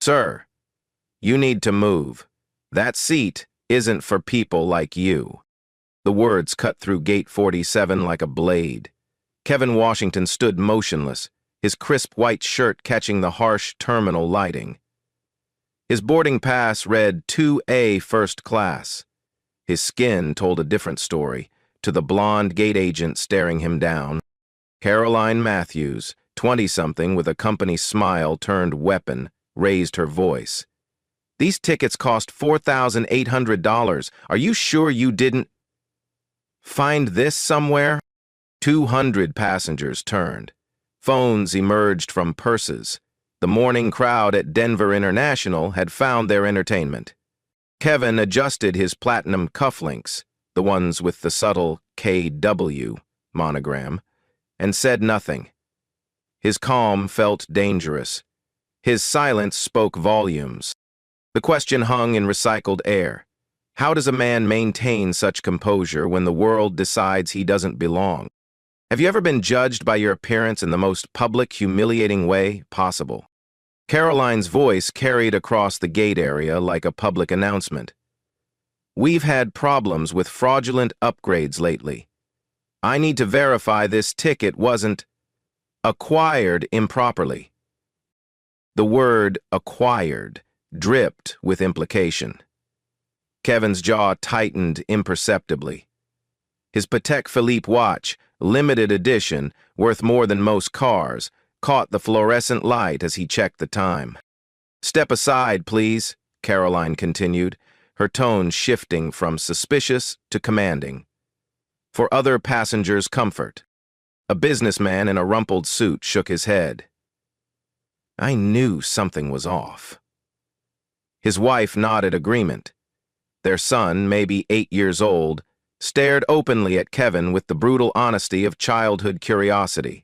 Sir, you need to move. That seat isn't for people like you. The words cut through gate 47 like a blade. Kevin Washington stood motionless, his crisp white shirt catching the harsh terminal lighting. His boarding pass read 2A First Class. His skin told a different story to the blonde gate agent staring him down. Caroline Matthews, 20-something with a company smile turned weapon, raised her voice. These tickets cost $4,800. Are you sure you didn't find this somewhere? 200 passengers turned. Phones emerged from purses. The morning crowd at Denver International had found their entertainment. Kevin adjusted his platinum cufflinks, the ones with the subtle KW monogram, and said nothing. His calm felt dangerous. His silence spoke volumes. The question hung in recycled air. How does a man maintain such composure when the world decides he doesn't belong? Have you ever been judged by your appearance in the most public, humiliating way possible? Caroline's voice carried across the gate area like a public announcement. We've had problems with fraudulent upgrades lately. I need to verify this ticket wasn't acquired improperly. The word acquired dripped with implication. Kevin's jaw tightened imperceptibly. His Patek Philippe watch, limited edition, worth more than most cars, caught the fluorescent light as he checked the time. "Step aside, please," Caroline continued, her tone shifting from suspicious to commanding. "For other passengers' comfort." A businessman in a rumpled suit shook his head. I knew something was off. His wife nodded agreement. Their son, maybe 8 years old, stared openly at Kevin with the brutal honesty of childhood curiosity.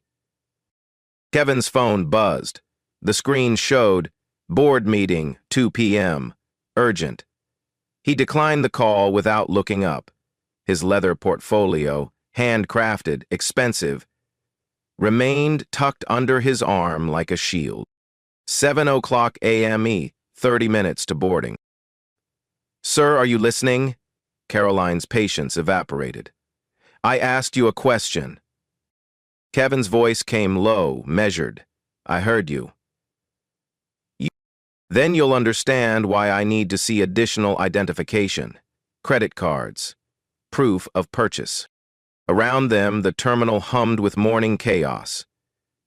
Kevin's phone buzzed. The screen showed, "Board meeting, 2 p.m. Urgent." He declined the call without looking up. His leather portfolio, handcrafted, expensive, remained tucked under his arm like a shield. 7:00 a.m. 30 minutes to boarding. "Sir, are you listening?" Caroline's patience evaporated. "I asked you a question." Kevin's voice came low, measured. "I heard you." Then you'll understand why I need to see additional identification. Credit cards. Proof of purchase. Around them, the terminal hummed with morning chaos.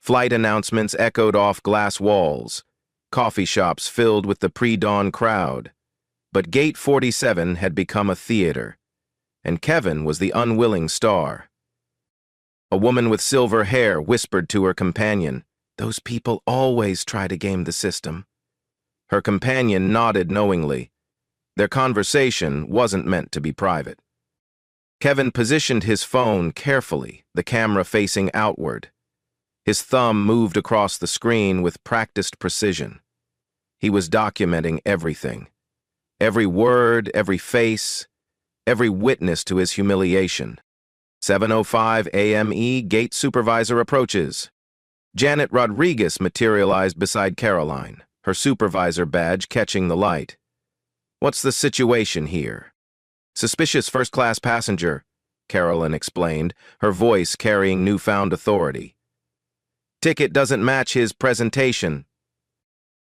Flight announcements echoed off glass walls. Coffee shops filled with the pre-dawn crowd. But Gate 47 had become a theater, and Kevin was the unwilling star. A woman with silver hair whispered to her companion, "Those people always try to game the system." Her companion nodded knowingly. Their conversation wasn't meant to be private. Kevin positioned his phone carefully, the camera facing outward. His thumb moved across the screen with practiced precision. He was documenting everything. Every word, every face, every witness to his humiliation. 7:05 a.m. Gate supervisor approaches. Janet Rodriguez materialized beside Caroline, her supervisor badge catching the light. "What's the situation here?" "Suspicious first-class passenger," Caroline explained, her voice carrying newfound authority. "Ticket doesn't match his presentation."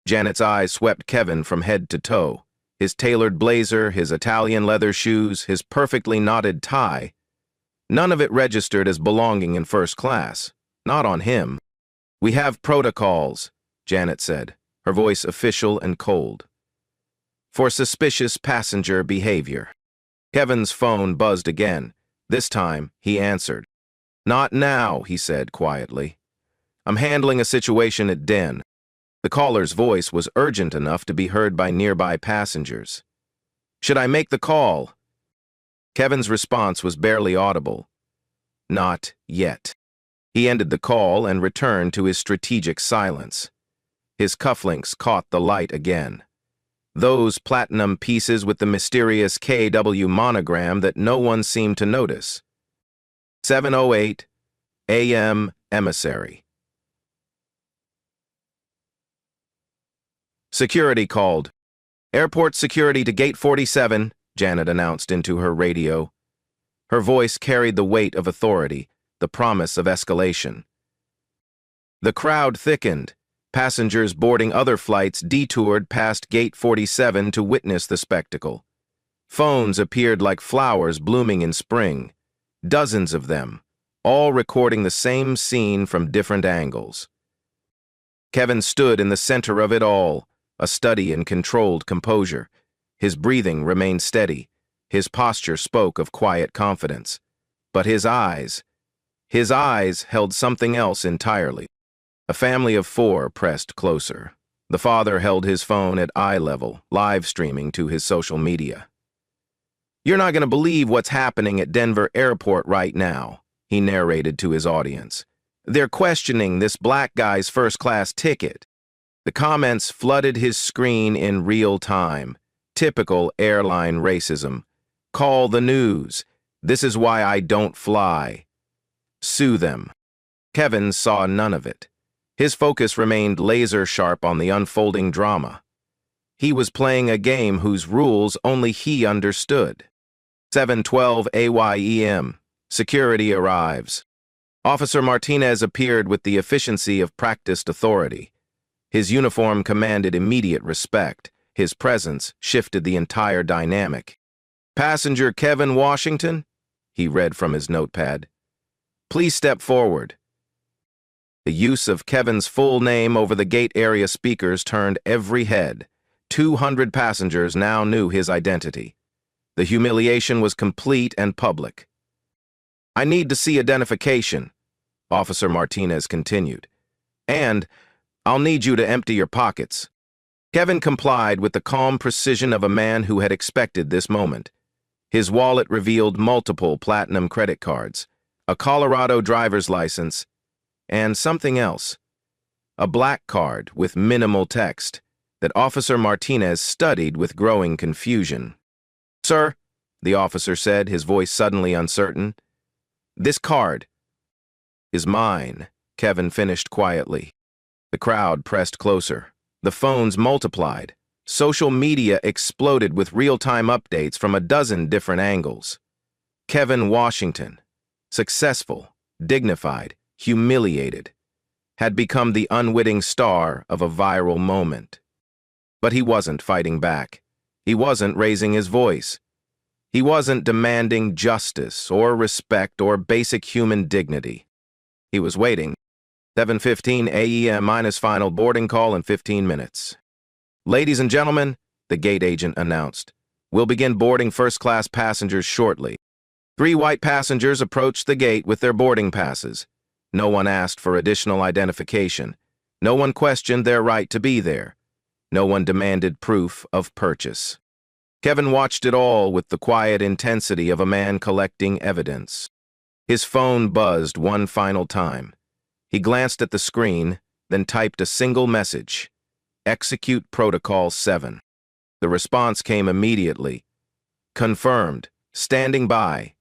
Janet's eyes swept Kevin from head to toe. His tailored blazer, his Italian leather shoes, his perfectly knotted tie. None of it registered as belonging in first class. Not on him. "We have protocols," Janet said, her voice official and cold. "For suspicious passenger behavior." Kevin's phone buzzed again. This time, he answered. "Not now," he said quietly. "I'm handling a situation at Den." The caller's voice was urgent enough to be heard by nearby passengers. "Should I make the call?" Kevin's response was barely audible. "Not yet." He ended the call and returned to his strategic silence. His cufflinks caught the light again. Those platinum pieces with the mysterious KW monogram that no one seemed to notice. 7:08 a.m. Emissary. Security called. Airport security to Gate 47, Janet announced into her radio. Her voice carried the weight of authority, the promise of escalation. The crowd thickened. Passengers boarding other flights detoured past Gate 47 to witness the spectacle. Phones appeared like flowers blooming in spring, dozens of them, all recording the same scene from different angles. Kevin stood in the center of it all, a study in controlled composure. His breathing remained steady. His posture spoke of quiet confidence. But his eyes held something else entirely. A family of 4 pressed closer. The father held his phone at eye level, live streaming to his social media. "You're not going to believe what's happening at Denver Airport right now," he narrated to his audience. "They're questioning this black guy's first-class ticket." The comments flooded his screen in real time. Typical airline racism. "Call the news. This is why I don't fly. Sue them." Kevin saw none of it. His focus remained laser-sharp on the unfolding drama. He was playing a game whose rules only he understood. 7:12 AYEM. Security arrives. Officer Martinez appeared with the efficiency of practiced authority. His uniform commanded immediate respect. His presence shifted the entire dynamic. "Passenger Kevin Washington," he read from his notepad. "Please step forward." The use of Kevin's full name over the gate area speakers turned every head. 200 passengers now knew his identity. The humiliation was complete and public. "I need to see identification," Officer Martinez continued. "And I'll need you to empty your pockets." Kevin complied with the calm precision of a man who had expected this moment. His wallet revealed multiple platinum credit cards, a Colorado driver's license, and something else. A black card with minimal text that Officer Martinez studied with growing confusion. "Sir," the officer said, his voice suddenly uncertain, "this card is mine," Kevin finished quietly. The crowd pressed closer. The phones multiplied. Social media exploded with real-time updates from a dozen different angles. Kevin Washington, successful, dignified, humiliated, had become the unwitting star of a viral moment. But he wasn't fighting back. He wasn't raising his voice. He wasn't demanding justice or respect or basic human dignity. He was waiting. 7:15 AEM minus final boarding call in 15 minutes. "Ladies and gentlemen," the gate agent announced, "we'll begin boarding first-class passengers shortly." 3 white passengers approached the gate with their boarding passes. No one asked for additional identification. No one questioned their right to be there. No one demanded proof of purchase. Kevin watched it all with the quiet intensity of a man collecting evidence. His phone buzzed one final time. He glanced at the screen, then typed a single message: "Execute Protocol 7. The response came immediately. "Confirmed. Standing by."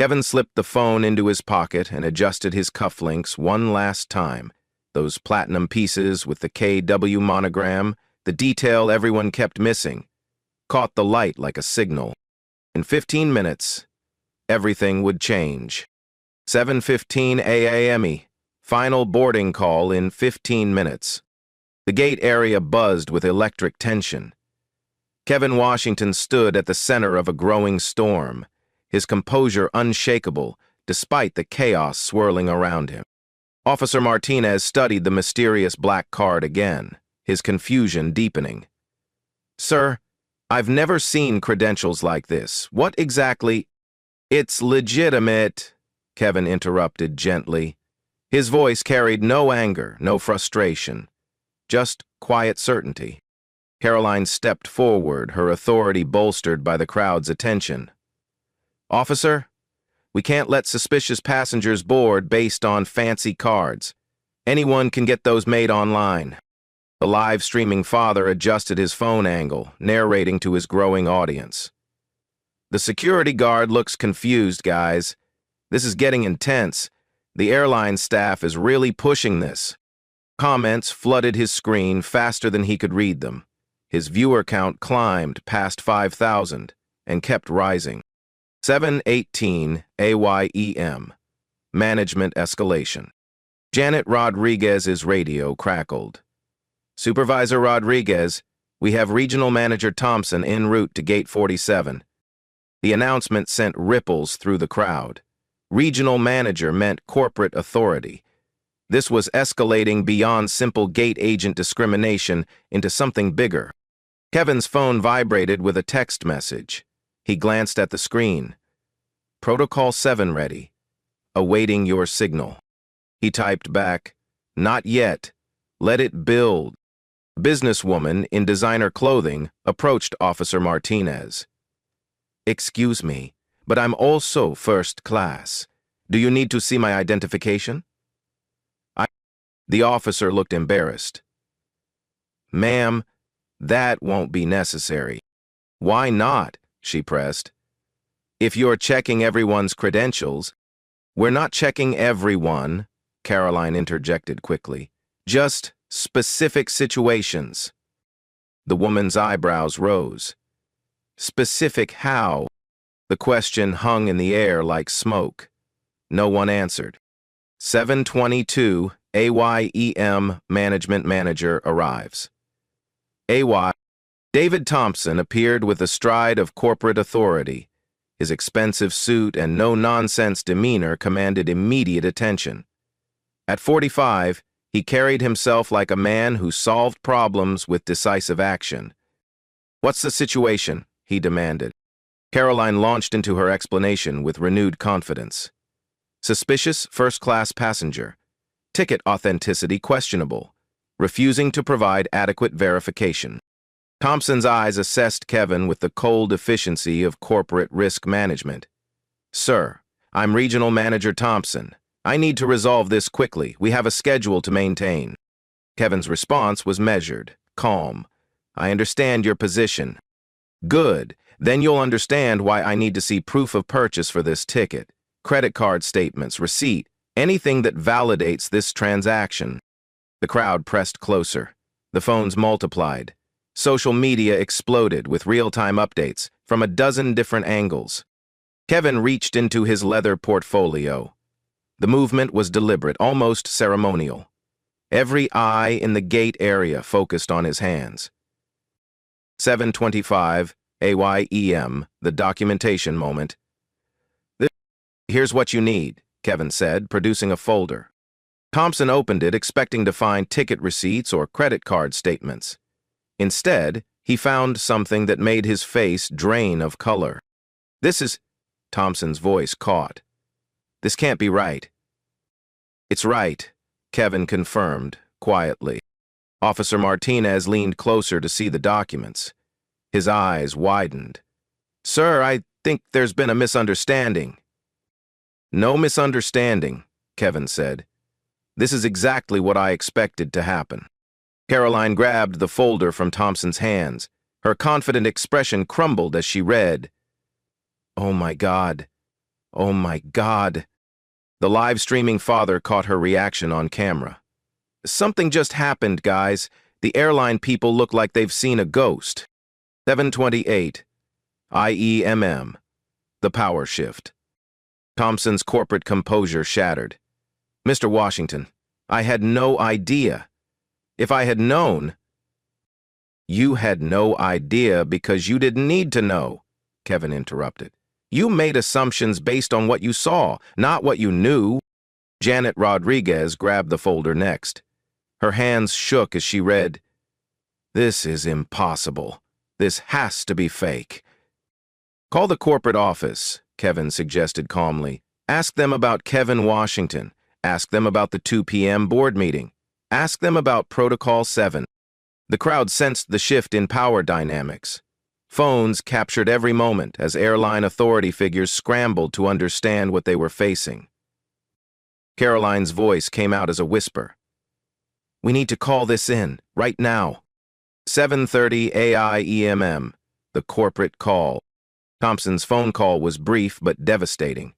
Kevin slipped the phone into his pocket and adjusted his cufflinks one last time. Those platinum pieces with the KW monogram, the detail everyone kept missing, caught the light like a signal. In 15 minutes, everything would change. 7:15 AAME. Final boarding call in 15 minutes. The gate area buzzed with electric tension. Kevin Washington stood at the center of a growing storm, his composure unshakable despite the chaos swirling around him. Officer Martinez studied the mysterious black card again, his confusion deepening. "Sir, I've never seen credentials like this. What exactly—" "It's legitimate," Kevin interrupted gently. His voice carried no anger, no frustration, just quiet certainty. Caroline stepped forward, her authority bolstered by the crowd's attention. "Officer, we can't let suspicious passengers board based on fancy cards. Anyone can get those made online." The live-streaming father adjusted his phone angle, narrating to his growing audience. "The security guard looks confused, guys. This is getting intense. The airline staff is really pushing this." Comments flooded his screen faster than he could read them. His viewer count climbed past 5,000 and kept rising. 718 AYEM. Management escalation. Janet Rodriguez's radio crackled. Supervisor Rodriguez, we have Regional Manager Thompson en route to Gate 47. The announcement sent ripples through the crowd. Regional Manager meant corporate authority. This was escalating beyond simple gate agent discrimination into something bigger. Kevin's phone vibrated with a text message. He glanced at the screen. Protocol 7 ready. Awaiting your signal. He typed back, not yet. Let it build. A businesswoman in designer clothing approached Officer Martinez. Excuse me, but I'm also first class. Do you need to see my identification? The officer looked embarrassed. Ma'am, that won't be necessary. Why not? She pressed. If you're checking everyone's credentials. We're not checking everyone, Caroline interjected quickly. Just specific situations. The woman's eyebrows rose. Specific how? The question hung in the air like smoke. No one answered. 722 AYEM Management Manager arrives. AY. David Thompson appeared with the stride of corporate authority. His expensive suit and no-nonsense demeanor commanded immediate attention. At 45, he carried himself like a man who solved problems with decisive action. What's the situation? He demanded. Caroline launched into her explanation with renewed confidence. Suspicious first-class passenger. Ticket authenticity questionable. Refusing to provide adequate verification. Thompson's eyes assessed Kevin with the cold efficiency of corporate risk management. Sir, I'm Regional Manager Thompson. I need to resolve this quickly. We have a schedule to maintain. Kevin's response was measured, calm. I understand your position. Good. Then you'll understand why I need to see proof of purchase for this ticket. Credit card statements, receipt, anything that validates this transaction. The crowd pressed closer. The phones multiplied. Social media exploded with real-time updates from a dozen different angles. Kevin reached into his leather portfolio. The movement was deliberate, almost ceremonial. Every eye in the gate area focused on his hands. 725 AYEM, the documentation moment. Here's what you need, Kevin said, producing a folder. Thompson opened it, expecting to find ticket receipts or credit card statements. Instead, he found something that made his face drain of color. This is... Thompson's voice caught. This can't be right. It's right, Kevin confirmed, quietly. Officer Martinez leaned closer to see the documents. His eyes widened. Sir, I think there's been a misunderstanding. No misunderstanding, Kevin said. This is exactly what I expected to happen. Caroline grabbed the folder from Thompson's hands. Her confident expression crumbled as she read. Oh my God. Oh my God. The live-streaming father caught her reaction on camera. Something just happened, guys. The airline people look like they've seen a ghost. 728. IEMM. The power shift. Thompson's corporate composure shattered. Mr. Washington, I had no idea. If I had known... You had no idea because you didn't need to know, Kevin interrupted. You made assumptions based on what you saw, not what you knew. Janet Rodriguez grabbed the folder next. Her hands shook as she read, This is impossible. This has to be fake. Call the corporate office, Kevin suggested calmly. Ask them about Kevin Washington. Ask them about the 2 p.m. board meeting. Ask them about Protocol 7. The crowd sensed the shift in power dynamics. Phones captured every moment as airline authority figures scrambled to understand what they were facing. Caroline's voice came out as a whisper. We need to call this in, right now. 7:30 AIEMM, the corporate call. Thompson's phone call was brief but devastating.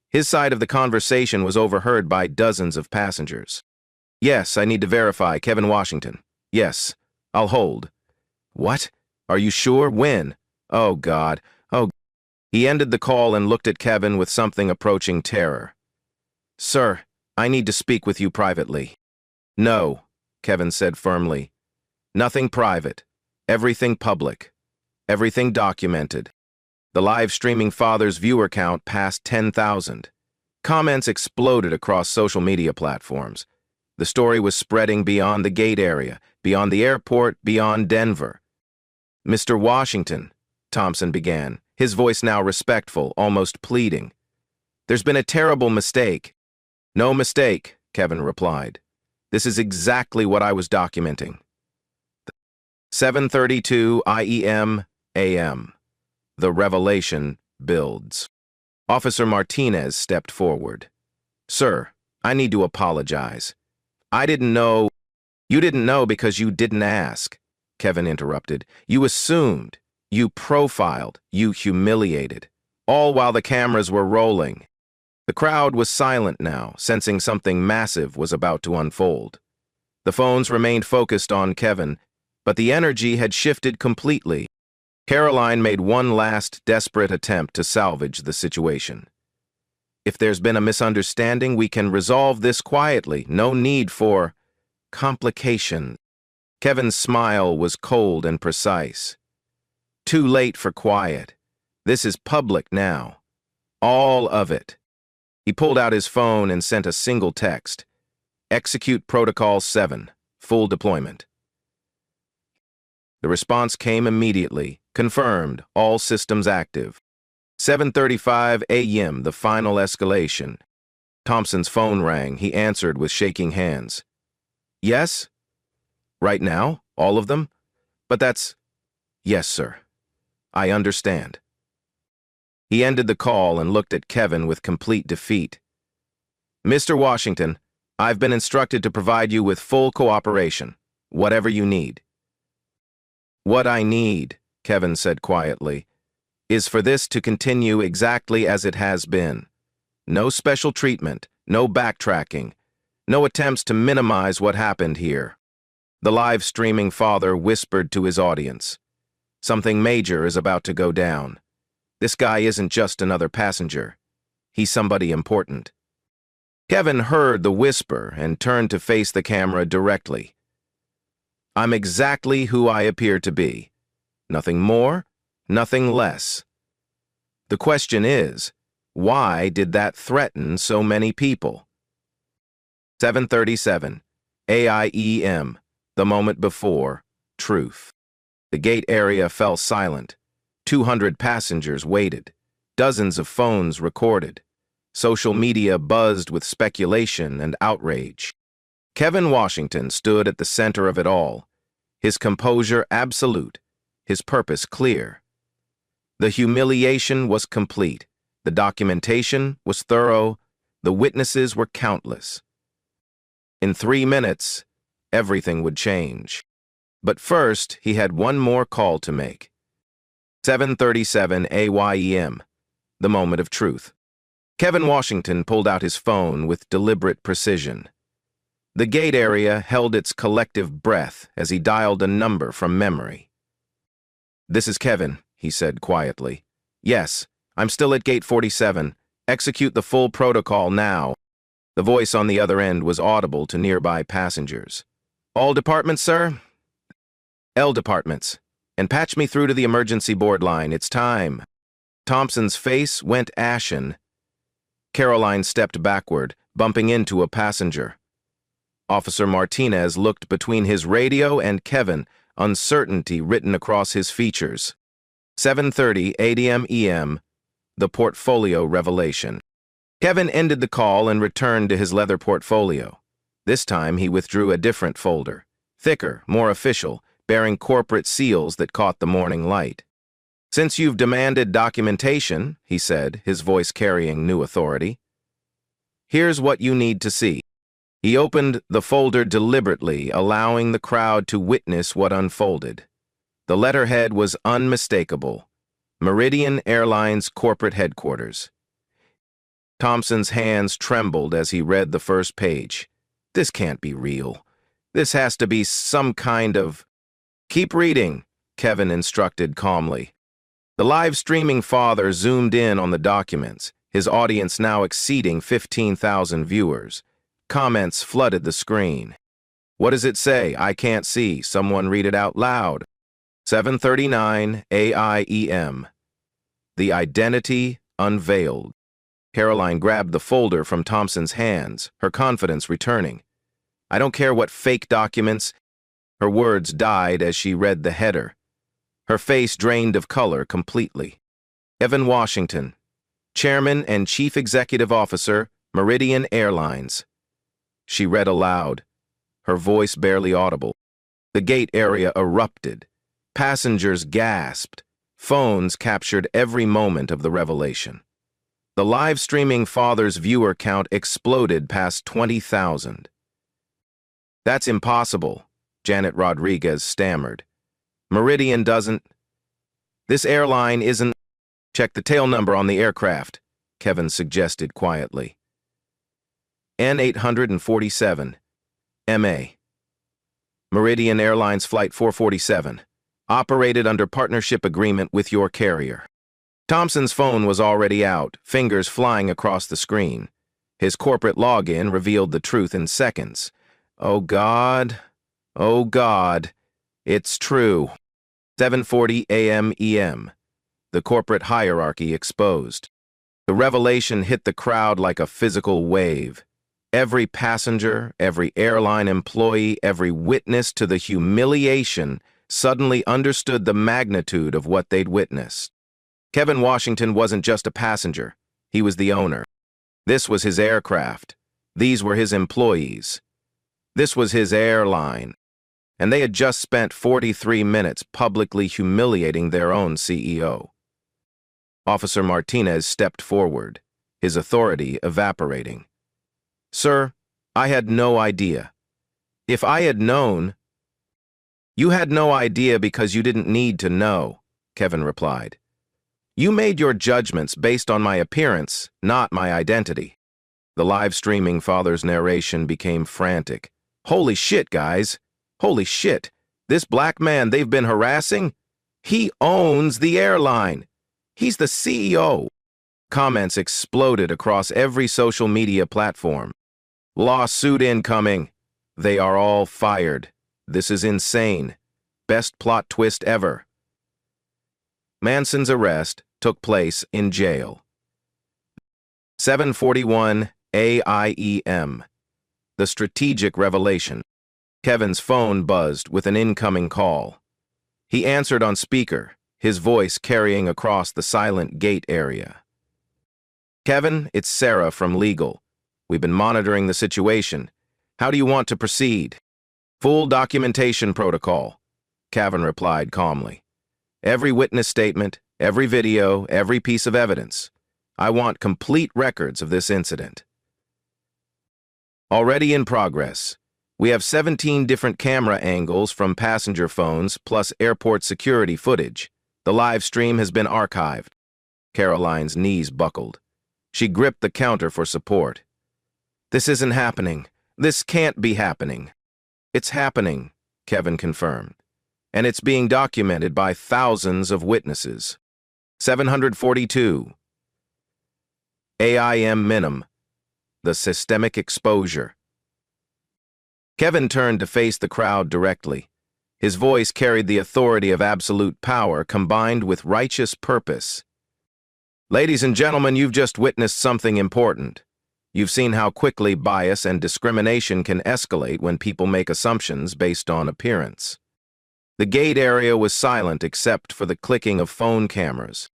His side of the conversation was overheard by dozens of passengers. Yes, I need to verify. Kevin Washington. Yes, I'll hold. What? Are you sure? When? Oh, God. Oh. He ended the call and looked at Kevin with something approaching terror. Sir, I need to speak with you privately. No, Kevin said firmly. Nothing private. Everything public. Everything documented. The live streaming father's viewer count passed 10,000. Comments exploded across social media platforms. The story was spreading beyond the gate area, beyond the airport, beyond Denver. Mr. Washington, Thompson began, his voice now respectful, almost pleading. There's been a terrible mistake. No mistake, Kevin replied. This is exactly what I was documenting. 7:32 IEM AM. The revelation builds. Officer Martinez stepped forward. Sir, I need to apologize. I didn't know. You didn't know because you didn't ask, Kevin interrupted. You assumed. You profiled. You humiliated. All while the cameras were rolling. The crowd was silent now, sensing something massive was about to unfold. The phones remained focused on Kevin, but the energy had shifted completely. Caroline made one last desperate attempt to salvage the situation. If there's been a misunderstanding, we can resolve this quietly. No need for complication. Kevin's smile was cold and precise. Too late for quiet. This is public now. All of it. He pulled out his phone and sent a single text. Execute Protocol 7. Full deployment. The response came immediately. Confirmed. All systems active. 7:35 a.m. The final escalation. Thompson's phone rang. He answered with shaking hands. Yes? Right now? All of them? But that's... Yes, sir. I understand. He ended the call and looked at Kevin with complete defeat. Mr. Washington, I've been instructed to provide you with full cooperation, whatever you need. What I need, Kevin said quietly, is for this to continue exactly as it has been. No special treatment, no backtracking, no attempts to minimize what happened here. The live streaming father whispered to his audience. Something major is about to go down. This guy isn't just another passenger. He's somebody important. Kevin heard the whisper and turned to face the camera directly. I'm exactly who I appear to be. Nothing more, nothing less. The question is, why did that threaten so many people? 7:37 AIEM, the moment before truth. The gate area fell silent. 200 passengers waited. Dozens of phones recorded. Social media buzzed with speculation and outrage. Kevin Washington stood at the center of it all, his composure absolute, his purpose clear. The humiliation was complete. The documentation was thorough. The witnesses were countless. In 3 minutes, everything would change. But first, he had one more call to make. 7:37 AYEM, the moment of truth. Kevin Washington pulled out his phone with deliberate precision. The gate area held its collective breath as he dialed a number from memory. This is Kevin, he said quietly. Yes, I'm still at gate 47. Execute the full protocol now. The voice on the other end was audible to nearby passengers. All departments, sir? L departments. And patch me through to the emergency board line. It's time. Thompson's face went ashen. Caroline stepped backward, bumping into a passenger. Officer Martinez looked between his radio and Kevin, uncertainty written across his features. 7:30 ADM EM, the portfolio revelation. Kevin ended the call and returned to his leather portfolio. This time he withdrew a different folder, thicker, more official, bearing corporate seals that caught the morning light. Since you've demanded documentation, he said, his voice carrying new authority, here's what you need to see. He opened the folder deliberately, allowing the crowd to witness what unfolded. The letterhead was unmistakable. Meridian Airlines Corporate Headquarters. Thompson's hands trembled as he read the first page. This can't be real. This has to be some kind of... Keep reading, Kevin instructed calmly. The live streaming father zoomed in on the documents, his audience now exceeding 15,000 viewers. Comments flooded the screen. What does it say? I can't see. Someone read it out loud. 7:39 a.m. The identity unveiled. Caroline grabbed the folder from Thompson's hands, her confidence returning. I don't care what fake documents. Her words died as she read the header. Her face drained of color completely. Evan Washington, Chairman and Chief Executive Officer, Meridian Airlines. She read aloud, her voice barely audible. The gate area erupted. Passengers gasped. Phones captured every moment of the revelation. The live streaming father's viewer count exploded past 20,000. That's impossible, Janet Rodriguez stammered. Meridian doesn't... This airline isn't... Check the tail number on the aircraft, Kevin suggested quietly. N847, MA. Meridian Airlines Flight 447, operated under partnership agreement with your carrier. Thompson's phone was already out, fingers flying across the screen. His corporate login revealed the truth in seconds. Oh God, it's true. 7:40 a.m. EM. The corporate hierarchy exposed. The revelation hit the crowd like a physical wave. Every passenger, every airline employee, every witness to the humiliation suddenly understood the magnitude of what they'd witnessed. Kevin Washington wasn't just a passenger. He was the owner. This was his aircraft. These were his employees. This was his airline. And they had just spent 43 minutes publicly humiliating their own CEO. Officer Martinez stepped forward, his authority evaporating. Sir, I had no idea. If I had known... You had no idea because you didn't need to know, Kevin replied. You made your judgments based on my appearance, not my identity. The live streaming father's narration became frantic. Holy shit, guys. Holy shit. This black man they've been harassing? He owns the airline. He's the CEO. Comments exploded across every social media platform. Lawsuit incoming. They are all fired. This is insane. Best plot twist ever. Manson's arrest took place in jail. 7:41 a.m. The strategic revelation. Kevin's phone buzzed with an incoming call. He answered on speaker, his voice carrying across the silent gate area. Kevin, it's Sarah from legal. We've been monitoring the situation. How do you want to proceed? Full documentation protocol, Kevin replied calmly. Every witness statement, every video, every piece of evidence. I want complete records of this incident. Already in progress. We have 17 different camera angles from passenger phones plus airport security footage. The live stream has been archived. Caroline's knees buckled. She gripped the counter for support. This isn't happening. This can't be happening. It's happening, Kevin confirmed. And it's being documented by thousands of witnesses. 742. AIM minim. The systemic exposure. Kevin turned to face the crowd directly. His voice carried the authority of absolute power combined with righteous purpose. Ladies and gentlemen, you've just witnessed something important. You've seen how quickly bias and discrimination can escalate when people make assumptions based on appearance. The gate area was silent except for the clicking of phone cameras.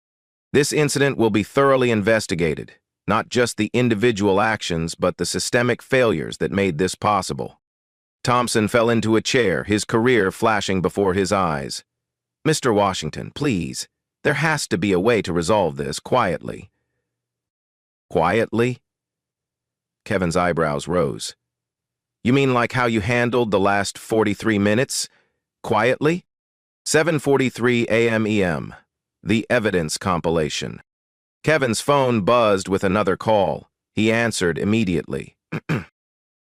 This incident will be thoroughly investigated, not just the individual actions but the systemic failures that made this possible. Thompson fell into a chair, his career flashing before his eyes. Mr. Washington, please, there has to be a way to resolve this quietly. Quietly? Kevin's eyebrows rose. You mean like how you handled the last 43 minutes? Quietly? 7:43 a.m. EM. The evidence compilation. Kevin's phone buzzed with another call. He answered immediately.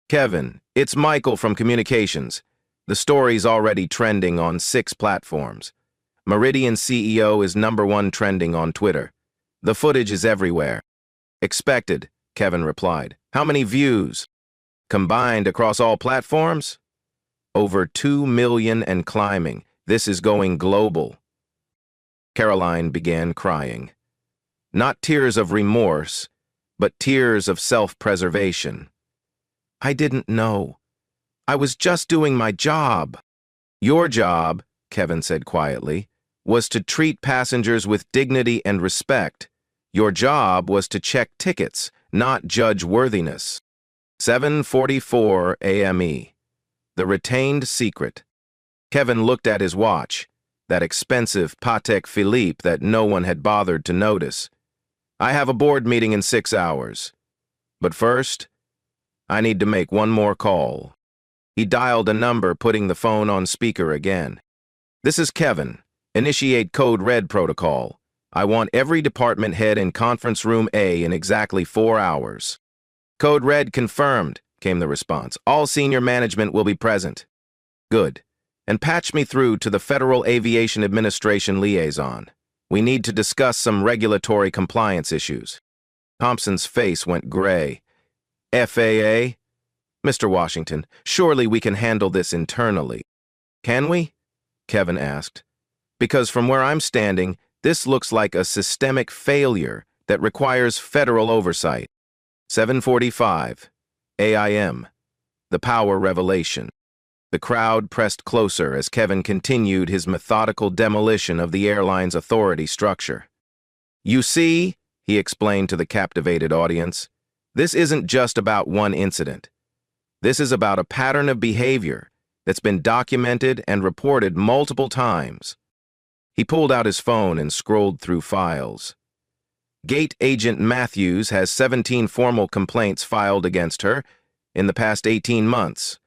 Kevin, it's Michael from Communications. The story's already trending on 6 platforms. Meridian CEO is #1 trending on Twitter. The footage is everywhere. Expected, Kevin replied. How many views? Combined across all platforms? Over 2 million and climbing. This is going global. Caroline began crying. Not tears of remorse, but tears of self-preservation. I didn't know. I was just doing my job. Your job, Kevin said quietly, was to treat passengers with dignity and respect. Your job was to check tickets, not judge worthiness. 7:44 a.m.e. The retained secret. Kevin looked at his watch, that expensive Patek Philippe that no one had bothered to notice. I have a board meeting in 6 hours. But first, I need to make one more call. He dialed a number, putting the phone on speaker again. This is Kevin. Initiate Code Red protocol. I want every department head in Conference Room A in exactly 4 hours. Code Red confirmed, came the response. All senior management will be present. Good. And patch me through to the Federal Aviation Administration liaison. We need to discuss some regulatory compliance issues. Thompson's face went gray. FAA? Mr. Washington, surely we can handle this internally. Can we? Kevin asked. Because from where I'm standing, this looks like a systemic failure that requires federal oversight. 7:45 a.m. The power revelation. The crowd pressed closer as Kevin continued his methodical demolition of the airline's authority structure. You see, he explained to the captivated audience, this isn't just about one incident. This is about a pattern of behavior that's been documented and reported multiple times. He pulled out his phone and scrolled through files. Gate Agent Matthews has 17 formal complaints filed against her in the past 18 months,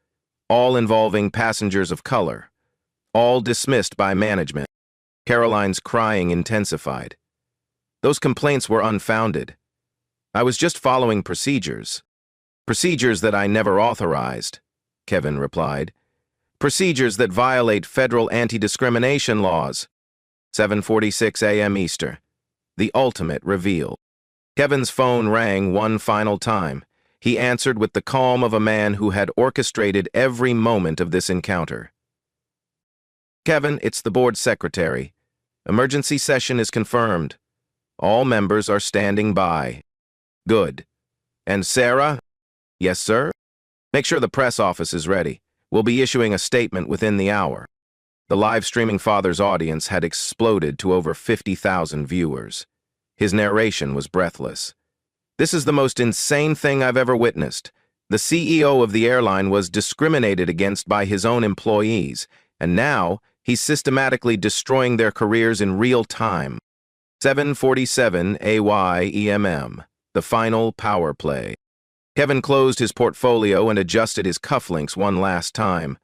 all involving passengers of color, all dismissed by management. Caroline's crying intensified. Those complaints were unfounded. I was just following procedures. Procedures that I never authorized, Kevin replied. Procedures that violate federal anti-discrimination laws. 7:46 a.m. Eastern. The ultimate reveal. Kevin's phone rang one final time. He answered with the calm of a man who had orchestrated every moment of this encounter. Kevin, it's the board secretary. Emergency session is confirmed. All members are standing by. Good. And Sarah? Yes, sir? Make sure the press office is ready. We'll be issuing a statement within the hour. The live streaming father's audience had exploded to over 50,000 viewers. His narration was breathless. This is the most insane thing I've ever witnessed. The CEO of the airline was discriminated against by his own employees, and now he's systematically destroying their careers in real time. 7:47 a.m. The final power play. Kevin closed his portfolio and adjusted his cufflinks one last time.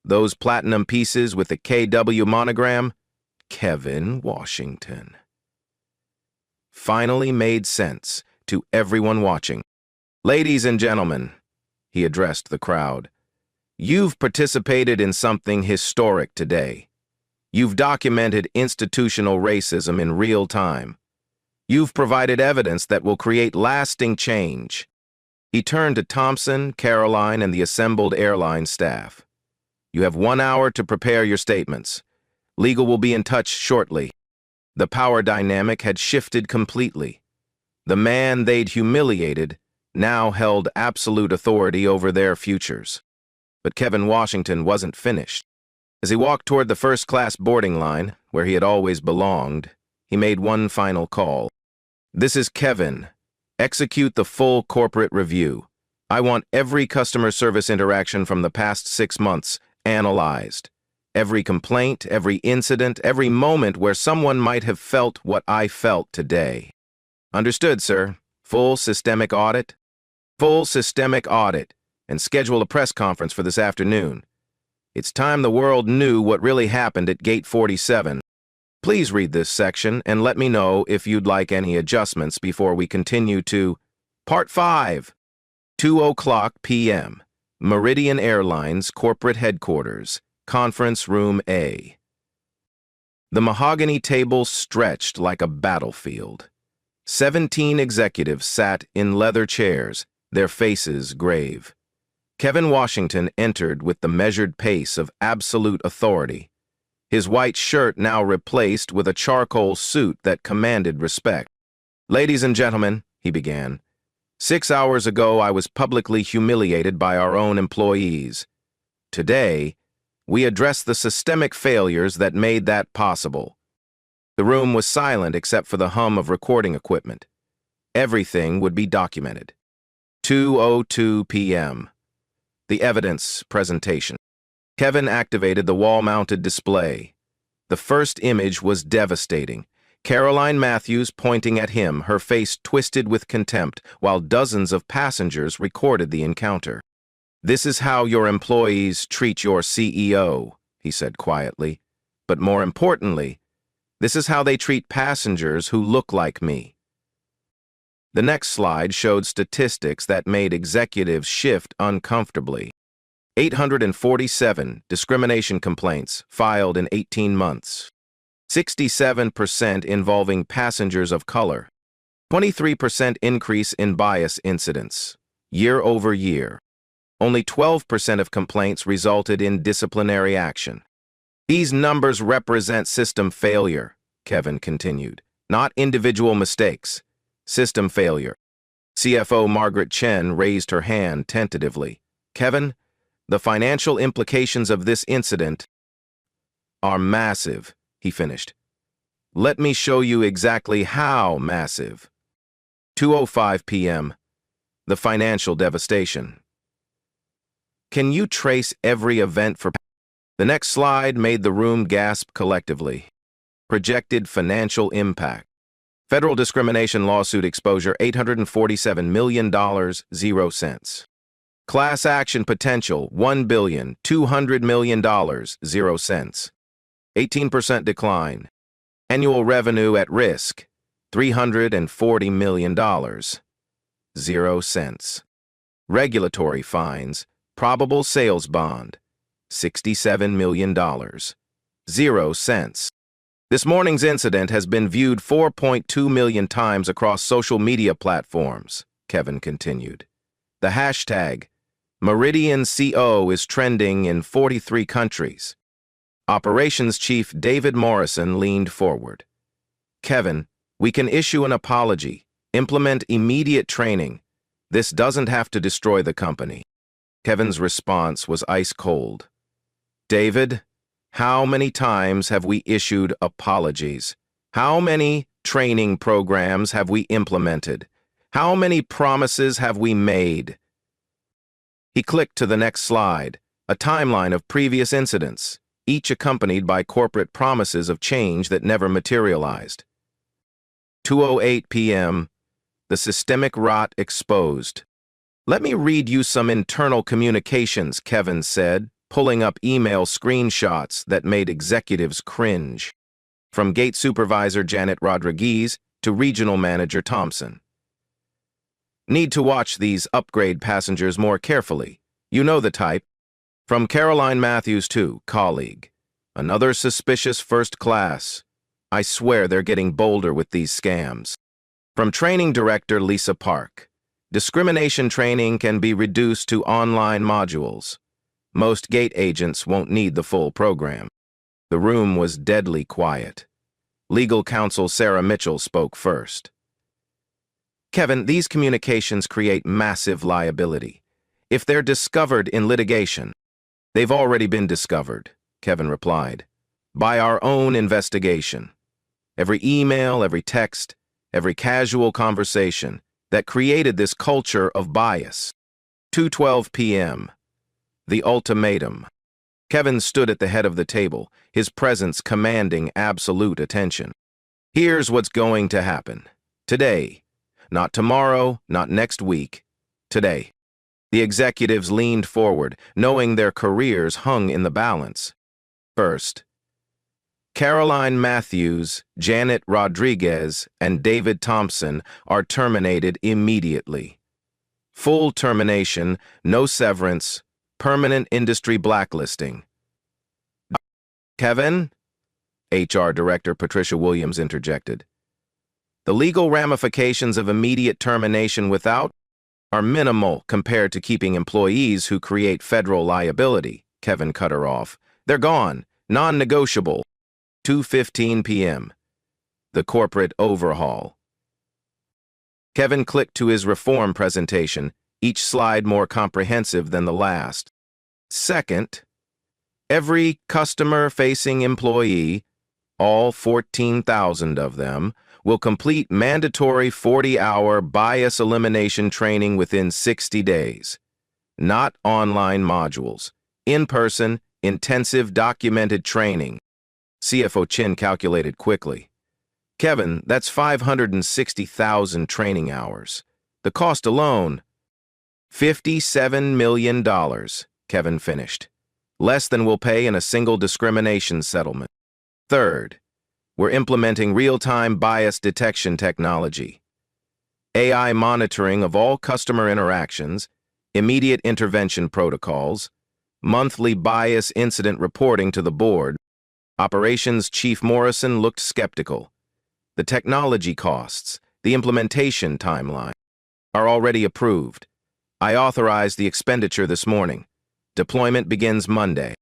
Those platinum pieces with the KW monogram, Kevin Washington, finally made sense to everyone watching. Ladies and gentlemen, he addressed the crowd, you've participated in something historic today. You've documented institutional racism in real time. You've provided evidence that will create lasting change. He turned to Thompson, Caroline, and the assembled airline staff. You have 1 hour to prepare your statements. Legal will be in touch shortly. The power dynamic had shifted completely. The man they'd humiliated now held absolute authority over their futures. But Kevin Washington wasn't finished. As he walked toward the first-class boarding line, where he had always belonged, he made one final call. This is Kevin. Execute the full corporate review. I want every customer service interaction from the past 6 months analyzed. Every complaint, every incident, every moment where someone might have felt what I felt today. Understood, sir. Full systemic audit? Full systemic audit. And schedule a press conference for this afternoon. It's time the world knew what really happened at Gate 47. Please read this section and let me know if you'd like any adjustments before we continue to Part 5, 2:00 p.m. Meridian Airlines corporate headquarters, conference room A. The mahogany table stretched like a battlefield. 17 executives sat in leather chairs, their faces grave. Kevin Washington entered with the measured pace of absolute authority, his white shirt now replaced with a charcoal suit that commanded respect. "Ladies and gentlemen," he began, "6 hours ago I was publicly humiliated by our own employees. Today, we address the systemic failures that made that possible." The room was silent except for the hum of recording equipment. Everything would be documented. 2:02 p.m. The evidence presentation. Kevin activated the wall-mounted display. The first image was devastating. Caroline Matthews pointing at him, her face twisted with contempt, while dozens of passengers recorded the encounter. "This is how your employees treat your CEO," he said quietly. "But more importantly, this is how they treat passengers who look like me." The next slide showed statistics that made executives shift uncomfortably. 847 discrimination complaints filed in 18 months. 67% involving passengers of color. 23% increase in bias incidents, year over year. Only 12% of complaints resulted in disciplinary action. "These numbers represent system failure," Kevin continued, "not individual mistakes. System failure." CFO Margaret Chen raised her hand tentatively. "Kevin, the financial implications of this incident are massive," he finished. "Let me show you exactly how massive." 2:05 p.m. The financial devastation. Can you trace every event for... The next slide made the room gasp collectively. Projected financial impact. Federal discrimination lawsuit exposure, $847 million, 0 cents. Class action potential, $1,200 million, 0 cents. 18% decline. Annual revenue at risk, $340 million, 0 cents. Regulatory fines, probable sales bond, $67 million, 0 cents. This morning's incident has been viewed 4.2 million times across social media platforms, Kevin continued. The hashtag #MeridianCO is trending in 43 countries. Operations Chief David Morrison leaned forward. "Kevin, we can issue an apology, implement immediate training. This doesn't have to destroy the company." Kevin's response was ice cold. "David, how many times have we issued apologies? How many training programs have we implemented? How many promises have we made?" He clicked to the next slide, a timeline of previous incidents, each accompanied by corporate promises of change that never materialized. 2:08 p.m. The systemic rot exposed. "Let me read you some internal communications," Kevin said, pulling up email screenshots that made executives cringe. From gate supervisor Janet Rodriguez to regional manager Thompson. "Need to watch these upgrade passengers more carefully. You know the type." From Caroline Matthews to colleague. "Another suspicious first class. I swear they're getting bolder with these scams." From training director Lisa Park. "Discrimination training can be reduced to online modules. Most gate agents won't need the full program." The room was deadly quiet. Legal counsel Sarah Mitchell spoke first. "Kevin, these communications create massive liability. If they're discovered in litigation..." "They've already been discovered," Kevin replied, "by our own investigation. Every email, every text, every casual conversation that created this culture of bias." 2:12 p.m. The ultimatum. Kevin stood at the head of the table, his presence commanding absolute attention. "Here's what's going to happen. Today. Not tomorrow, not next week. Today." The executives leaned forward, knowing their careers hung in the balance. First, Caroline Matthews, Janet Rodriguez, and David Thompson are terminated immediately. Full termination, no severance, permanent industry blacklisting. Kevin? HR Director Patricia Williams interjected. The legal ramifications of immediate termination without are minimal compared to keeping employees who create federal liability, Kevin cut her off. They're gone, non-negotiable. 2:15 p.m. The corporate overhaul. Kevin clicked to his reform presentation, each slide more comprehensive than the last. Second, every customer-facing employee, all 14,000 of them, will complete mandatory 40-hour bias elimination training within 60 days. Not online modules. In-person, intensive documented training. CFO Chin calculated quickly. Kevin, that's 560,000 training hours. The cost alone, $57 million, Kevin finished. Less than we'll pay in a single discrimination settlement. Third, we're implementing real-time bias detection technology. AI monitoring of all customer interactions, immediate intervention protocols, monthly bias incident reporting to the board. Operations Chief Morrison looked skeptical. The technology costs, the implementation timeline, are already approved. I authorized the expenditure this morning. Deployment begins Monday,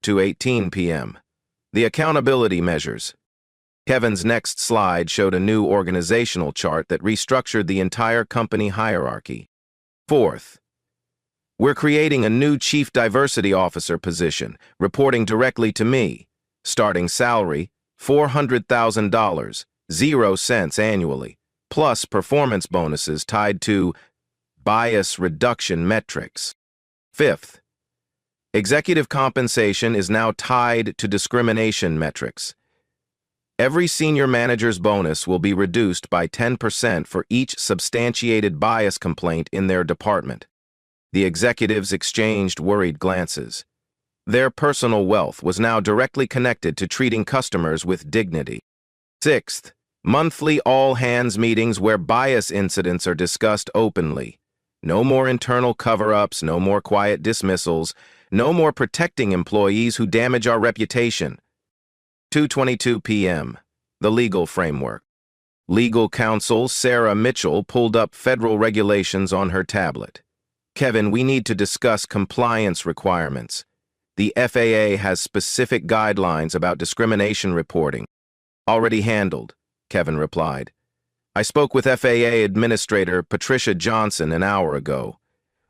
2:18 p.m. The accountability measures. Kevin's next slide showed a new organizational chart that restructured the entire company hierarchy. Fourth, we're creating a new Chief Diversity Officer position, reporting directly to me. Starting salary, $400,000, 0 cents annually, plus performance bonuses tied to bias reduction metrics. Fifth, executive compensation is now tied to discrimination metrics. Every senior manager's bonus will be reduced by 10% for each substantiated bias complaint in their department. The executives exchanged worried glances. Their personal wealth was now directly connected to treating customers with dignity. Sixth, monthly all-hands meetings where bias incidents are discussed openly. No more internal cover-ups, no more quiet dismissals, no more protecting employees who damage our reputation. 2:22 p.m. The legal framework. Legal counsel Sarah Mitchell pulled up federal regulations on her tablet. Kevin, we need to discuss compliance requirements. The FAA has specific guidelines about discrimination reporting. Already handled, Kevin replied. I spoke with FAA Administrator Patricia Johnson an hour ago.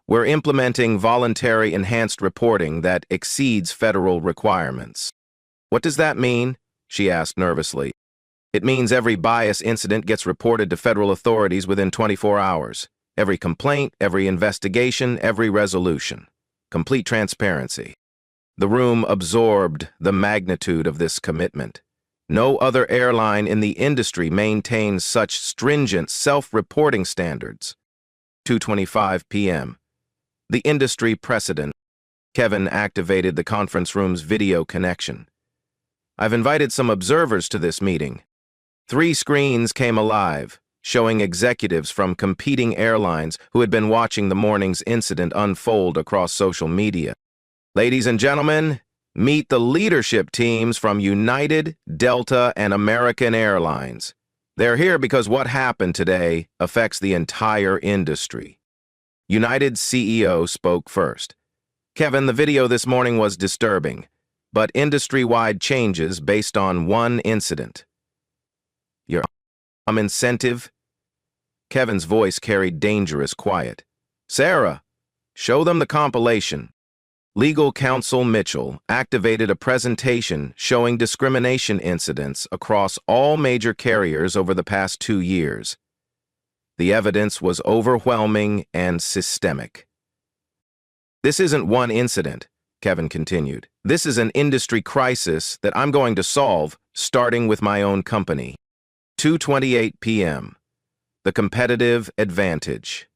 We're implementing voluntary enhanced reporting that exceeds federal requirements. What does that mean? She asked nervously. It means every bias incident gets reported to federal authorities within 24 hours. Every complaint, every investigation, every resolution. Complete transparency. The room absorbed the magnitude of this commitment. No other airline in the industry maintains such stringent self-reporting standards. 2:25 p.m. The industry precedent. Kevin activated the conference room's video connection. I've invited some observers to this meeting. 3 screens came alive, showing executives from competing airlines who had been watching the morning's incident unfold across social media. Ladies and gentlemen, meet the leadership teams from United, Delta, and American Airlines. They're here because what happened today affects the entire industry. United's CEO spoke first. Kevin, the video this morning was disturbing, but industry-wide changes based on one incident. Your incentive? Kevin's voice carried dangerous quiet. Sarah, show them the compilation. Legal counsel Mitchell activated a presentation showing discrimination incidents across all major carriers over the past 2 years. The evidence was overwhelming and systemic. This isn't one incident, Kevin continued. This is an industry crisis that I'm going to solve, starting with my own company. 2:28 p.m. The competitive advantage.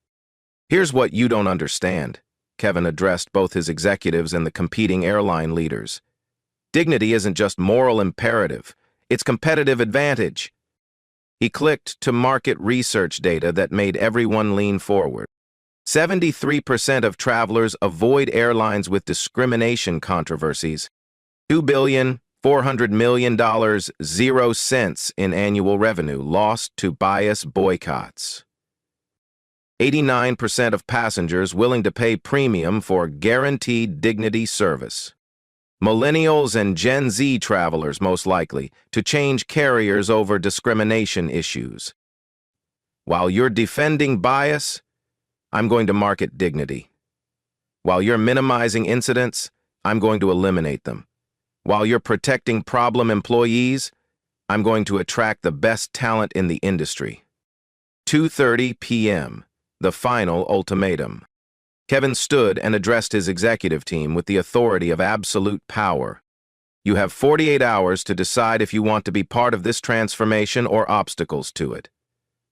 Here's what you don't understand. Kevin addressed both his executives and the competing airline leaders. Dignity isn't just moral imperative, it's competitive advantage. He clicked to market research data that made everyone lean forward. 73% of travelers avoid airlines with discrimination controversies. $2,400,000,000, 0 cents in annual revenue lost to bias boycotts. 89% of passengers willing to pay premium for guaranteed dignity service. Millennials and Gen Z travelers most likely to change carriers over discrimination issues. While you're defending bias, I'm going to market dignity. While you're minimizing incidents, I'm going to eliminate them. While you're protecting problem employees, I'm going to attract the best talent in the industry. 2:30 p.m., the final ultimatum. Kevin stood and addressed his executive team with the authority of absolute power. You have 48 hours to decide if you want to be part of this transformation or obstacles to it.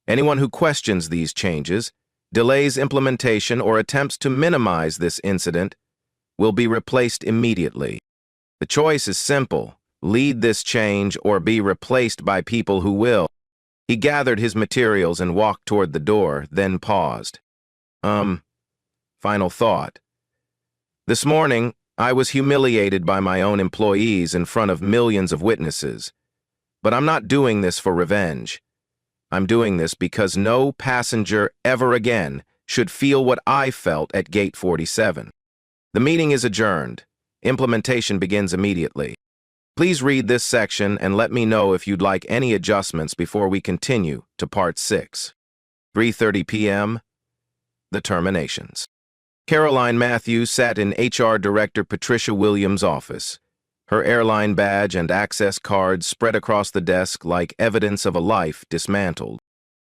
Anyone who questions these changes, delays implementation, or attempts to minimize this incident will be replaced immediately. The choice is simple: lead this change or be replaced by people who will. He gathered his materials and walked toward the door, then paused. Final thought. This morning, I was humiliated by my own employees in front of millions of witnesses. But I'm not doing this for revenge. I'm doing this because no passenger ever again should feel what I felt at Gate 47. The meeting is adjourned. Implementation begins immediately. Please read this section and let me know if you'd like any adjustments before we continue to Part 6. 3:30 p.m. The terminations. Caroline Matthews sat in HR Director Patricia Williams' office. Her airline badge and access cards spread across the desk like evidence of a life dismantled.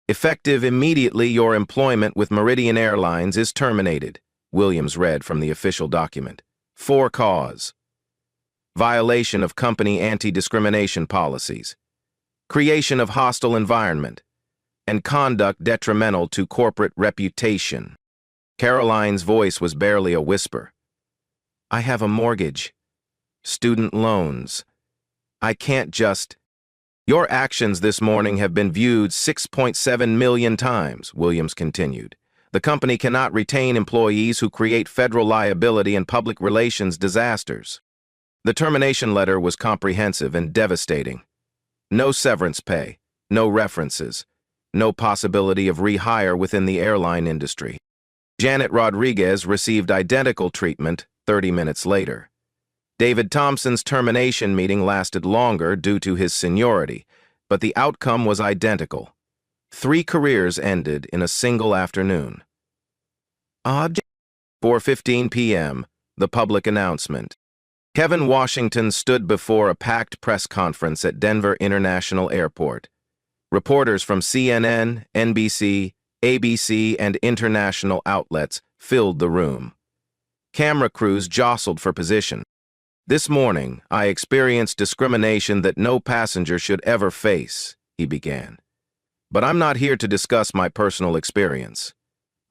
Effective immediately, your employment with Meridian Airlines is terminated, Williams read from the official document. For cause: violation of company anti-discrimination policies, creation of hostile environment, and conduct detrimental to corporate reputation. Caroline's voice was barely a whisper. I have a mortgage, student loans. I can't just... Your actions this morning have been viewed 6.7 million times, Williams continued. The company cannot retain employees who create federal liability and public relations disasters. The termination letter was comprehensive and devastating. No severance pay, no references, no possibility of rehire within the airline industry. Janet Rodriguez received identical treatment 30 minutes later. David Thompson's termination meeting lasted longer due to his seniority, but the outcome was identical. 3 careers ended in a single afternoon. 4:15 p.m., the public announcement. Kevin Washington stood before a packed press conference at Denver International Airport. Reporters from CNN, NBC, ABC, and international outlets filled the room. Camera crews jostled for position. This morning, I experienced discrimination that no passenger should ever face, he began. But I'm not here to discuss my personal experience.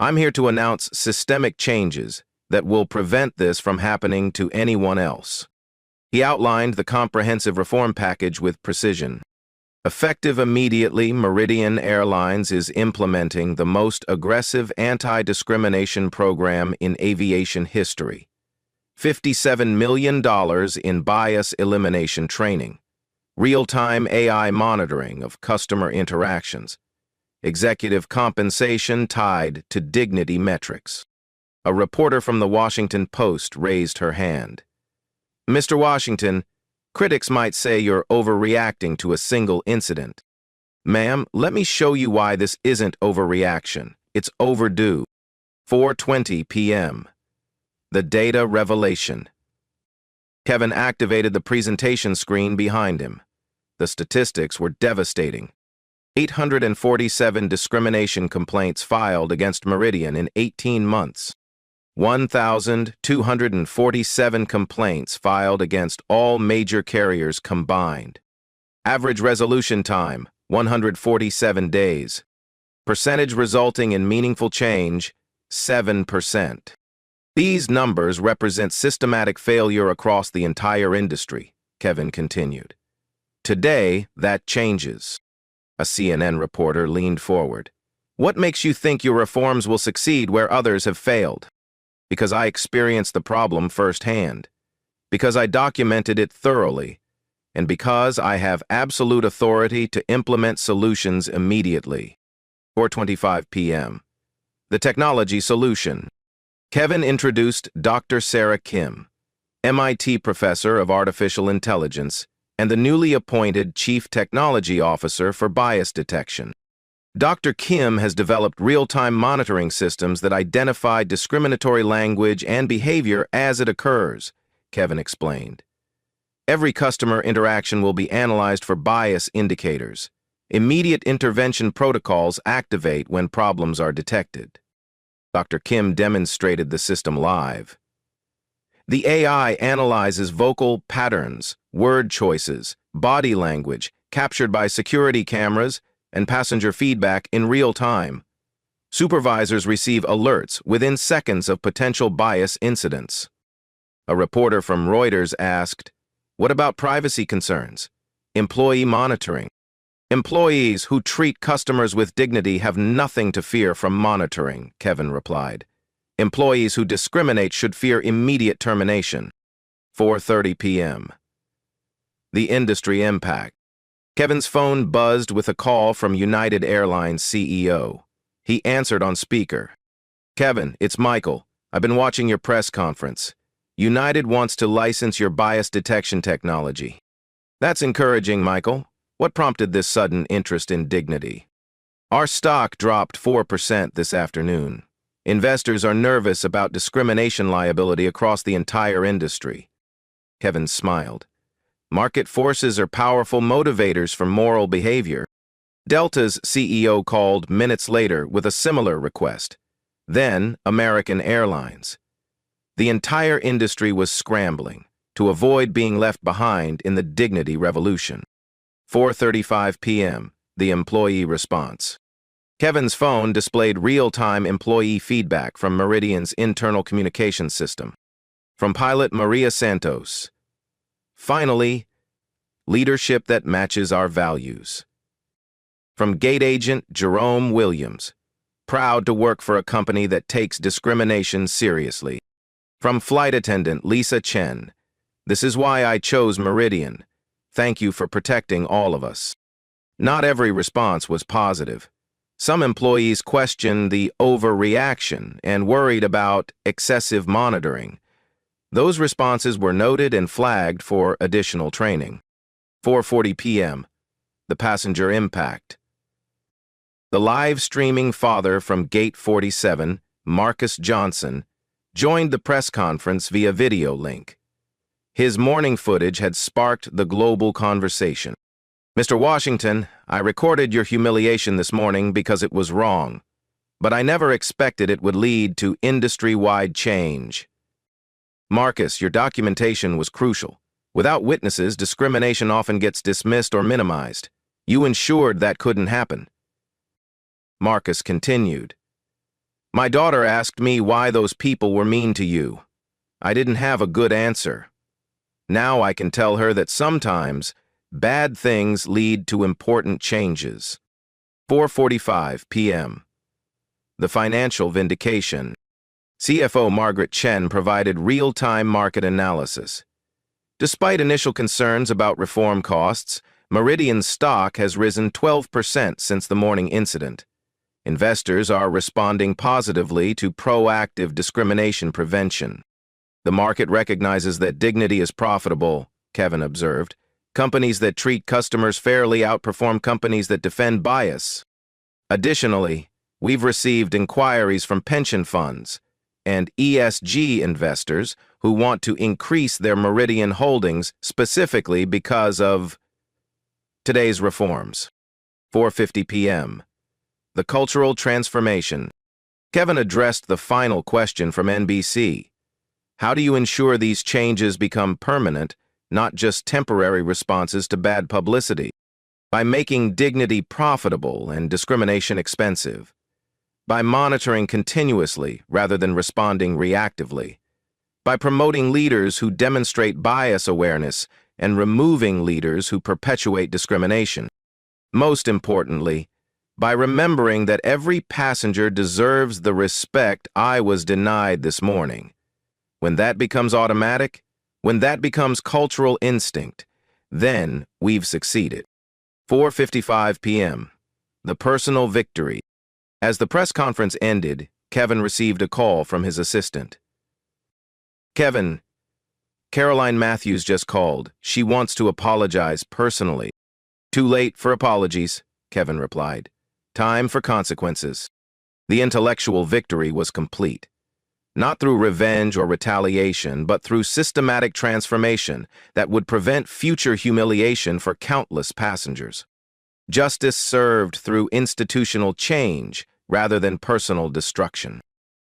I'm here to announce systemic changes that will prevent this from happening to anyone else. He outlined the comprehensive reform package with precision. Effective immediately, Meridian Airlines is implementing the most aggressive anti-discrimination program in aviation history. $57 million in bias elimination training, real-time AI monitoring of customer interactions, executive compensation tied to dignity metrics. A reporter from the Washington Post raised her hand. Mr. Washington, critics might say you're overreacting to a single incident. Ma'am, let me show you why this isn't overreaction. It's overdue. 4:20 p.m. The data revelation. Kevin activated the presentation screen behind him. The statistics were devastating. 847 discrimination complaints filed against Meridian in 18 months. 1,247 complaints filed against all major carriers combined. Average resolution time, 147 days. Percentage resulting in meaningful change, 7%. These numbers represent systematic failure across the entire industry, Kevin continued. Today, that changes. A CNN reporter leaned forward. What makes you think your reforms will succeed where others have failed? Because I experienced the problem firsthand, because I documented it thoroughly, and because I have absolute authority to implement solutions immediately. 4:25 p.m. The technology solution. Kevin introduced Dr. Sarah Kim, MIT professor of artificial intelligence and the newly appointed Chief Technology Officer for bias detection. Dr. Kim has developed real-time monitoring systems that identify discriminatory language and behavior as it occurs, Kevin explained. Every customer interaction will be analyzed for bias indicators. Immediate intervention protocols activate when problems are detected. Dr. Kim demonstrated the system live. The AI analyzes vocal patterns, word choices, body language, captured by security cameras, and passenger feedback in real time. Supervisors receive alerts within seconds of potential bias incidents. A reporter from Reuters asked, "What about privacy concerns? Employee monitoring?" "Employees who treat customers with dignity have nothing to fear from monitoring," Kevin replied. "Employees who discriminate should fear immediate termination." 4:30 p.m. The industry impact. Kevin's phone buzzed with a call from United Airlines CEO. He answered on speaker. "Kevin, it's Michael. I've been watching your press conference. United wants to license your bias detection technology." "That's encouraging, Michael. What prompted this sudden interest in dignity?" "Our stock dropped 4% this afternoon. Investors are nervous about discrimination liability across the entire industry." Kevin smiled. "Market forces are powerful motivators for moral behavior." Delta's CEO called minutes later with a similar request. Then American Airlines. The entire industry was scrambling to avoid being left behind in the dignity revolution. 4:35 p.m. The employee response. Kevin's phone displayed real-time employee feedback from Meridian's internal communications system. From pilot Maria Santos. "Finally, leadership that matches our values." From gate agent Jerome Williams. "Proud to work for a company that takes discrimination seriously." From flight attendant Lisa Chen. "This is why I chose Meridian. Thank you for protecting all of us." Not every response was positive. Some employees questioned the overreaction and worried about excessive monitoring. Those responses were noted and flagged for additional training. 4:40 p.m. The passenger impact. The live streaming father from Gate 47, Marcus Johnson, joined the press conference via video link. His morning footage had sparked the global conversation. "Mr. Washington, I recorded your humiliation this morning because it was wrong, but I never expected it would lead to industry-wide change." "Marcus, your documentation was crucial. Without witnesses, discrimination often gets dismissed or minimized. You ensured that couldn't happen." Marcus continued. "My daughter asked me why those people were mean to you. I didn't have a good answer. Now I can tell her that sometimes bad things lead to important changes." 4:45 p.m. The financial vindication. CFO Margaret Chen provided real-time market analysis. Despite initial concerns about reform costs, Meridian's stock has risen 12% since the morning incident. Investors are responding positively to proactive discrimination prevention. "The market recognizes that dignity is profitable," Kevin observed. "Companies that treat customers fairly outperform companies that defend bias." Additionally, we've received inquiries from pension funds and ESG investors who want to increase their Meridian holdings specifically because of today's reforms. 4:50 p.m. The cultural transformation. Kevin addressed the final question from NBC. How do you ensure these changes become permanent, not just temporary responses to bad publicity? By making dignity profitable and discrimination expensive. By monitoring continuously rather than responding reactively. By promoting leaders who demonstrate bias awareness and removing leaders who perpetuate discrimination. Most importantly, by remembering that every passenger deserves the respect I was denied this morning. When that becomes automatic, when that becomes cultural instinct, then we've succeeded. 4:55 p.m. The personal victory. As the press conference ended, Kevin received a call from his assistant. "Kevin, Caroline Matthews just called. She wants to apologize personally." "Too late for apologies," Kevin replied. "Time for consequences." The intellectual victory was complete. Not through revenge or retaliation, but through systematic transformation that would prevent future humiliation for countless passengers. Justice served through institutional change rather than personal destruction.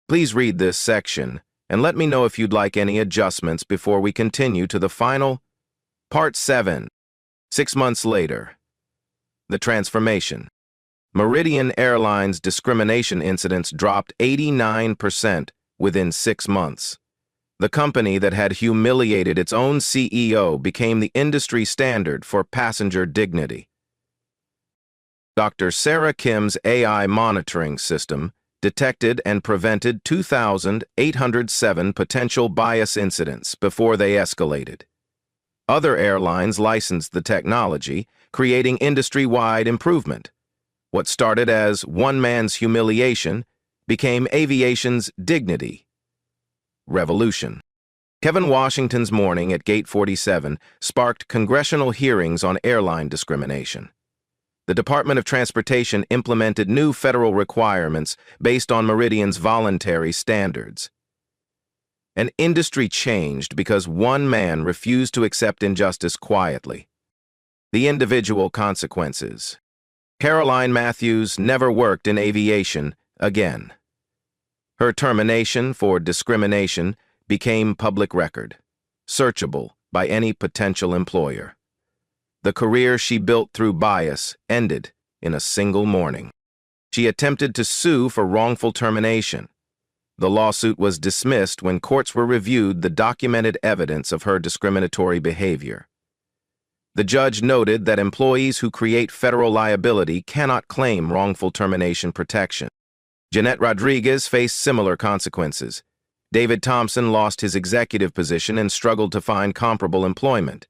Please read this section and let me know if you'd like any adjustments before we continue to the final Part 7. 6 months later. The transformation. Meridian Airlines discrimination incidents dropped 89% within 6 months. The company that had humiliated its own CEO became the industry standard for passenger dignity. Dr. Sarah Kim's AI monitoring system detected and prevented 2,807 potential bias incidents before they escalated. Other airlines licensed the technology, creating industry-wide improvement. What started as one man's humiliation became aviation's dignity. Revolution. Kevin Washington's morning at Gate 47 sparked congressional hearings on airline discrimination. The Department of Transportation implemented new federal requirements based on Meridian's voluntary standards. An industry changed because one man refused to accept injustice quietly. The individual consequences. Caroline Matthews never worked in aviation again. Her termination for discrimination became public record, searchable by any potential employer. The career she built through bias ended in a single morning. She attempted to sue for wrongful termination. The lawsuit was dismissed when courts reviewed the documented evidence of her discriminatory behavior. The judge noted that employees who create federal liability cannot claim wrongful termination protection. Jeanette Rodriguez faced similar consequences. David Thompson lost his executive position and struggled to find comparable employment.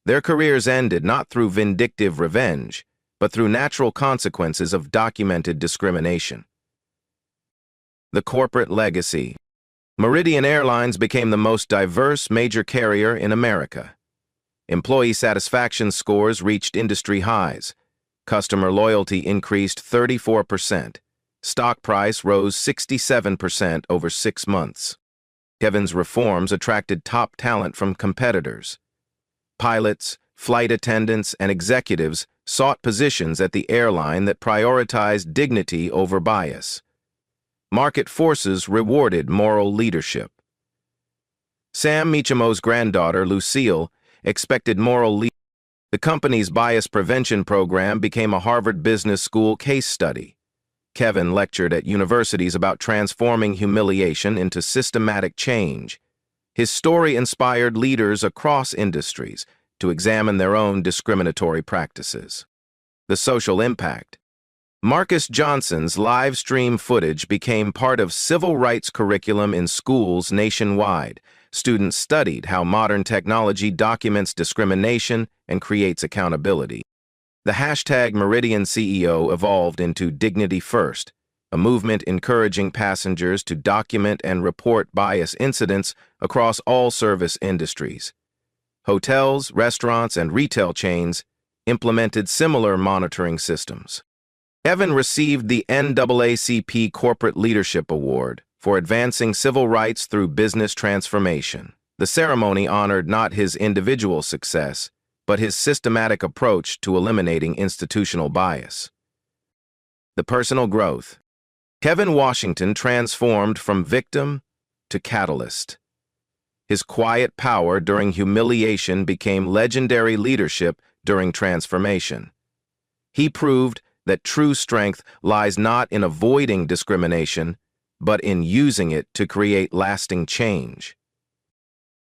Their careers ended not through vindictive revenge, but through natural consequences of documented discrimination. The corporate legacy. Meridian Airlines became the most diverse major carrier in America. Employee satisfaction scores reached industry highs. Customer loyalty increased 34%. Stock price rose 67% over 6 months. Kevin's reforms attracted top talent from competitors. Pilots, flight attendants, and executives sought positions at the airline that prioritized dignity over bias. Market forces rewarded moral leadership. Sam Meachimo's granddaughter, Lucille, expected moral leadership. The company's bias prevention program became a Harvard Business School case study. Kevin lectured at universities about transforming humiliation into systematic change. His story inspired leaders across industries to examine their own discriminatory practices. The social impact. Marcus Johnson's live stream footage became part of civil rights curriculum in schools nationwide. Students studied how modern technology documents discrimination and creates accountability. The hashtag Meridian CEO evolved into Dignity First, a movement encouraging passengers to document and report bias incidents across all service industries. Hotels, restaurants, and retail chains implemented similar monitoring systems. Kevin received the NAACP Corporate Leadership Award for advancing civil rights through business transformation. The ceremony honored not his individual success, but his systematic approach to eliminating institutional bias. The personal growth. Kevin Washington transformed from victim to catalyst. His quiet power during humiliation became legendary leadership during transformation. He proved that true strength lies not in avoiding discrimination, but in using it to create lasting change.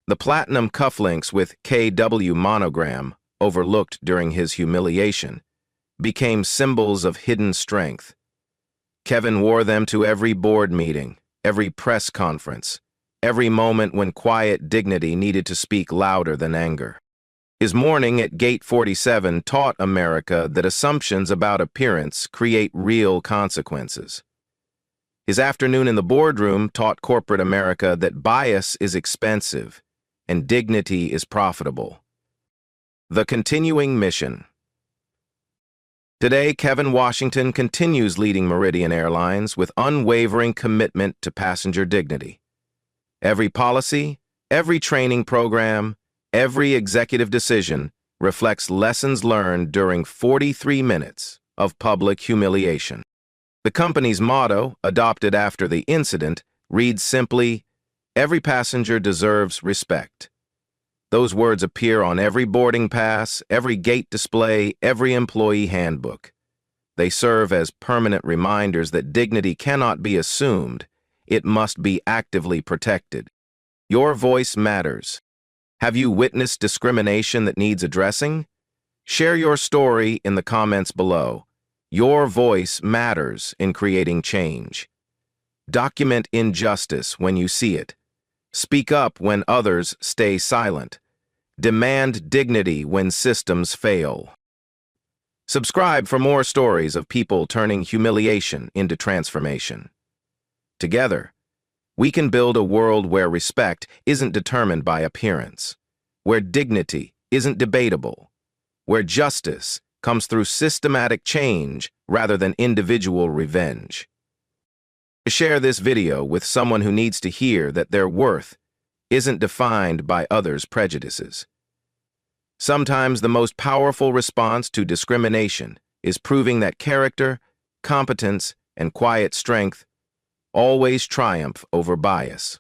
The platinum cufflinks with KW monogram, overlooked during his humiliation, became symbols of hidden strength. Kevin wore them to every board meeting, every press conference, every moment when quiet dignity needed to speak louder than anger. His morning at Gate 47 taught America that assumptions about appearance create real consequences. His afternoon in the boardroom taught corporate America that bias is expensive and dignity is profitable. The continuing mission. Today, Kevin Washington continues leading Meridian Airlines with unwavering commitment to passenger dignity. Every policy, every training program, every executive decision reflects lessons learned during 43 minutes of public humiliation. The company's motto, adopted after the incident, reads simply, "Every passenger deserves respect." Those words appear on every boarding pass, every gate display, every employee handbook. They serve as permanent reminders that dignity cannot be assumed, it must be actively protected. Your voice matters. Have you witnessed discrimination that needs addressing? Share your story in the comments below. Your voice matters in creating change. Document injustice when you see it. Speak up when others stay silent. Demand dignity when systems fail. Subscribe for more stories of people turning humiliation into transformation. Together, we can build a world where respect isn't determined by appearance, where dignity isn't debatable, where justice comes through systematic change rather than individual revenge. Share this video with someone who needs to hear that their worth isn't defined by others' prejudices. Sometimes the most powerful response to discrimination is proving that character, competence, and quiet strength always triumph over bias.